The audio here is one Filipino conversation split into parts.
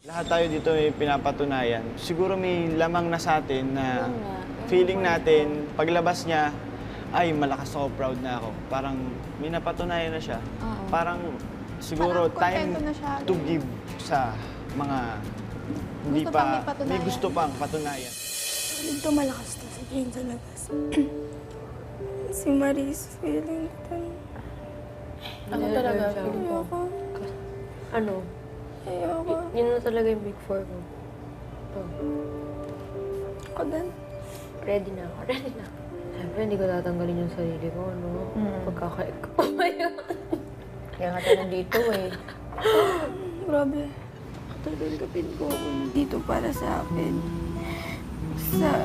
Lahat tayo dito ay pinapatunayan. Siguro may lamang na sa atin na feeling natin, paglabas niya, ay malakas ako, proud na ako. Parang may napatunayan na siya. Parang siguro Parang time kontento na siya. to give sa mga hindi Gusto pang pa, ipatunayan. may gusto pang patunayan. Dito malakas to si Jane sa labas. Si Maris, feeling ko. Ako talaga, feeling ko. Ayoko. Ano? Ayoko. Yun na talaga yung big four ko. Ako din. Ready na ako. Ready na ako. Siyempre, hindi ko tatanggalin yung sarili ko, no? Pagkakait ko pa ngayon. Kaya nga tayo nandito eh. Grabe. Tatanggapin ko kung dito para sa akin.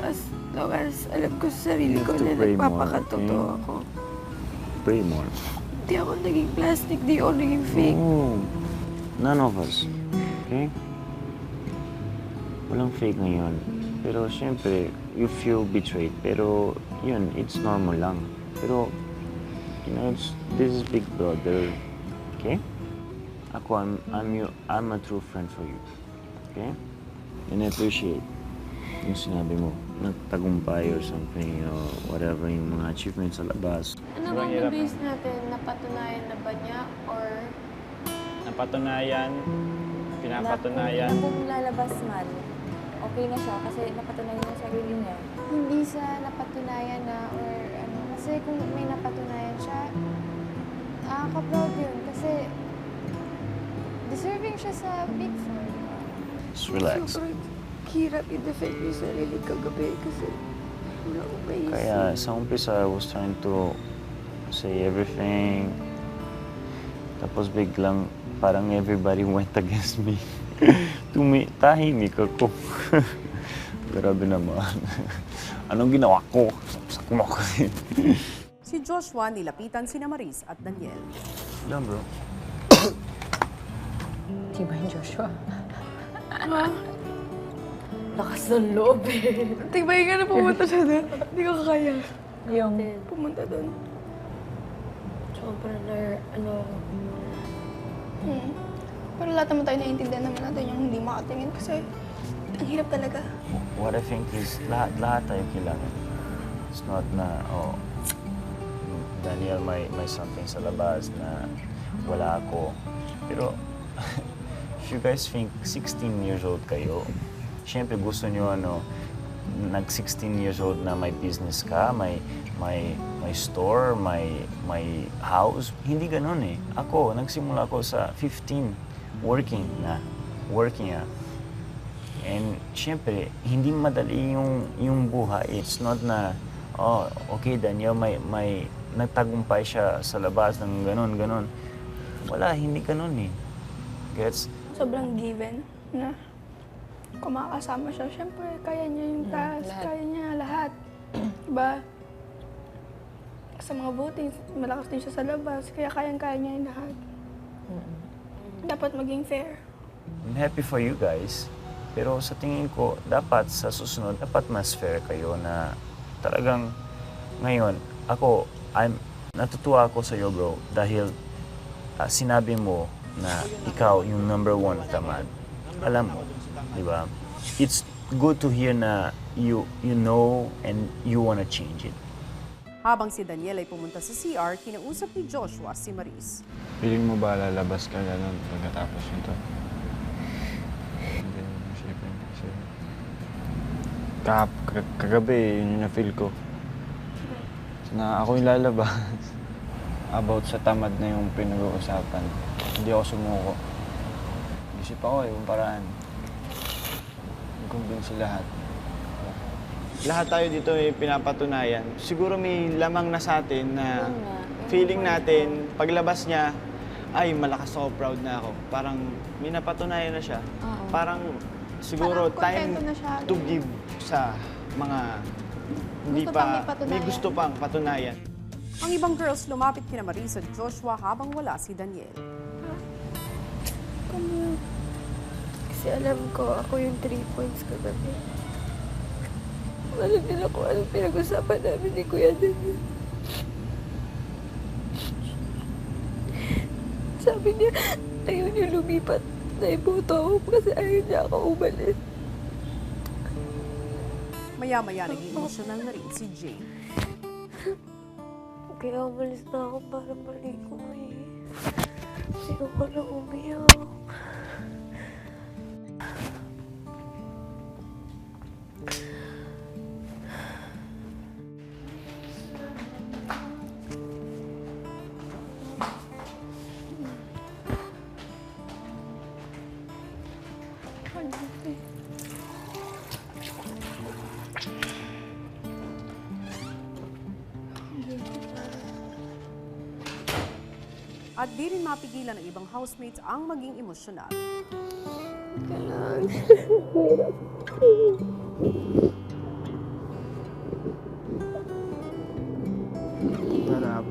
As long as alam ko sa sarili ko na nagpapakatotoo ako. Pray more. Di ako naging plastic, di ako naging fake. Oh, none of us. Okay? Walang fake ngayon. Pero siyempre, you feel betrayed. Pero yun, it's normal lang. Pero, you know, this is Big Brother. Okay? Ako, I'm a true friend for you. Okay? And I appreciate yung sinabi mo, nagtagumpay or something, or whatever, yung mga achievements sa labas. Ano Sobrang bang hirap, na-base natin? Napatunayan na ba niya? Or Napatunayan, pinapatunayan. Kung lalabas man, okay na siya kasi napatunayan yung sarili niya. hindi sa napatunayan na or ano? Kasi kung may napatunayan siya, nakaka-proud yun. Kasi deserving siya sa Big Four. Just relax. Sobrang hirap i-defend yung sarili kagabi kasi wala akong maisip. Kaya sa umpisa, I was trying to say everything. Tapos biglang parang everybody went against me. Tahimik ako. Grabe naman. Anong ginawa ko? Sakmo ko din. Si Joshua nilapitan sina Maris at Daniel. Lang bro. Di ba yung Joshua? Lakas ng loob eh. Tigbayin ka na pumunta siya doon. Hindi ko kaya. Yung Pumunta doon. Sobrang ano, Pero lahat naman tayo naiintindihan naman natin yung hindi makatingin kasi ang hirap talaga. What I think is lahat tayo kailangan. It's not na, oh, Daniel may something sa labas na wala ako. Pero if you guys think 16 years old kayo, syempre gusto nyo nag-16 years old na may business ka, may store, may house. Hindi ganun eh. Ako, nagsimula ako sa 15, working na. And syempre, hindi madali yung buhay. It's not na, oh, okay, Daniel, may nagtagumpay siya sa labas ng ganun. Wala, hindi ganun eh. Gets? Sobrang given na kumakasama siya. Siyempre, kaya niya yung task, kaya niya lahat. Diba? Sa mga voting, malakas din siya sa labas, kaya kayang-kaya niya yung lahat. Dapat maging fair. I'm happy for you guys. Pero sa tingin ko, dapat sa susunod, dapat mas fair kayo na talagang ngayon, natutuwa ako sa iyo bro dahil sinabi mo na ikaw yung number one tamad. Alam mo, di ba? It's good to hear na you know and you wanna change it. Habang si Daniel ay pumunta sa CR, kinausap ni Joshua si Maris. Feeling mo ba lalabas ka gano'n pagkatapos nito? Hindi mo isipin kasi kagabi yun yung na-feel ko. Na ako yung lalabas. About sa tamad na yung pinag-uusapan. Hindi ako sumuko. Isip ako yung paraan. I-convince lahat. Lahat tayo dito ay pinapatunayan. Siguro may lamang na sa atin na feeling natin, paglabas niya, ay malakas ako, proud na ako. Parang may napatunayan na siya. Parang siguro Parang time kontento na siya. to give sa mga hindi Gusto pang pa, ipatunayan. may gusto pang patunayan. Ang ibang girls lumapit kina Maris at Joshua habang wala si Daniel. Kasi alam ko, ako yung 3 points kagabi. Alam nila kung anong pinag-usapan namin ni Kuya Daniel. Sabi niya, ayaw niya lumipat naibuto ako kasi ayaw niya ako umalis. Maya-maya naging emosyonal na rin si Jane. Kaya umalis na ako para maligo eh. Ayoko na umiyak. At di rin mapigilan ng ibang housemates ang maging emosyonal.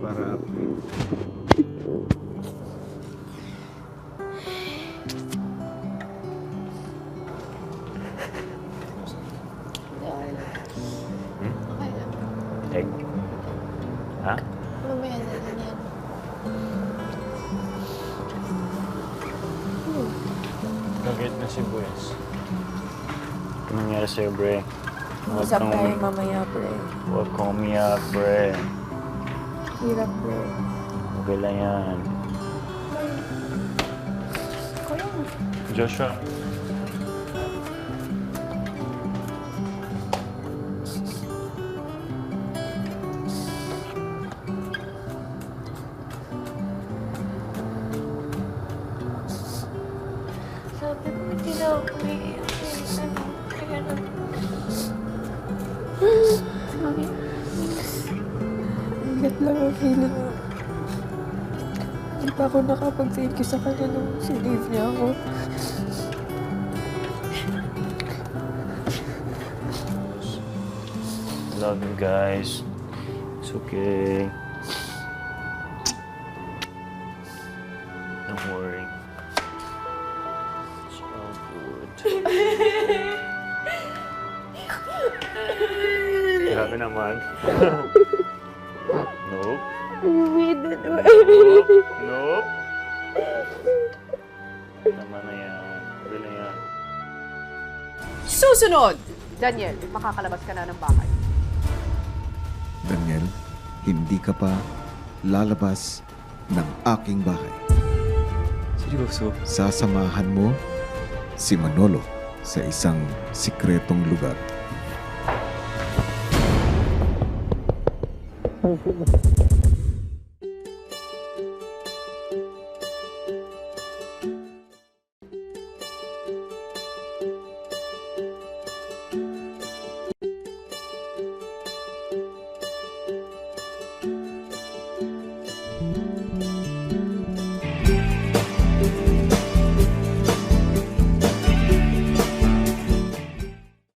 Para. Egg? Ha? Mamaya na lang yan. Bakit na si Bues? Ano nangyari sa'yo, bre? Usap tayo mamaya, pre. Huwag kang umiyak, bre. Hirap, pre. Okay lang yan. Joshua. Sabi ko, hindi na ako umiiyak eh. Kaya na. Ingat lang ang feeling mo. Hindi pa ako nakapag-thank you sa kanya nung sinave niya ako. Love you guys. It's okay. Don't worry. It's all good. Grabe naman. Nope. Nope. Tama na yan. Okay na yan. Susunod! Daniel, makakalabas ka na ng bahay. Daniel, hindi ka pa lalabas ng aking bahay. Seryoso? Sasamahan mo si Manolo sa isang sikretong lugar.